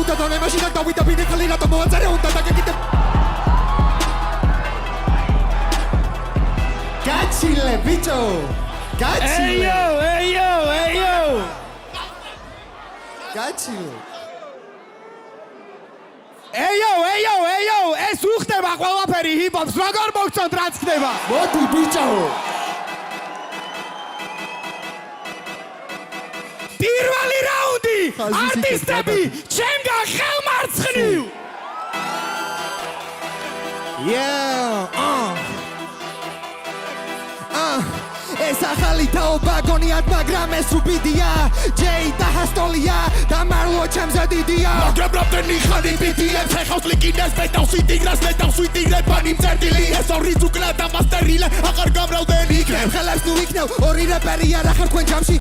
უნდა დონე მაშინ აქ დავიდა ბინეხალი რატომ მოაწერე უნდა დაგეკიდე გაჩილე ბიჭო გაჩილე ეიო გაჩილე ეიო ეს უხდება ყველაფერი ჰიპ-ჰოპს როგორ მოგწონთ რაც ხდება მოდი ბიჭო პირველი რაუნდი არტისტები ჩემგან ხელმარცხნივ ეს ახალი თაობა გონიათ მაგრამ ეს უბიდია ჯეი და ჰასტოლია და მარლო ჩემზე დიდია მაგრამ რამდენი ხანი ბიტიებს ეხავს ლიკინეს მეტავს ვიტიგრას მეტავს ვიტიგრებ ani მწერტილი ეს ორი ზუკლა და მასტერილე აღარ გამრავდენ იქნებ ხელებს ნუ იქნევ ორი რეპერი არ ახარ თქვენ ჯამში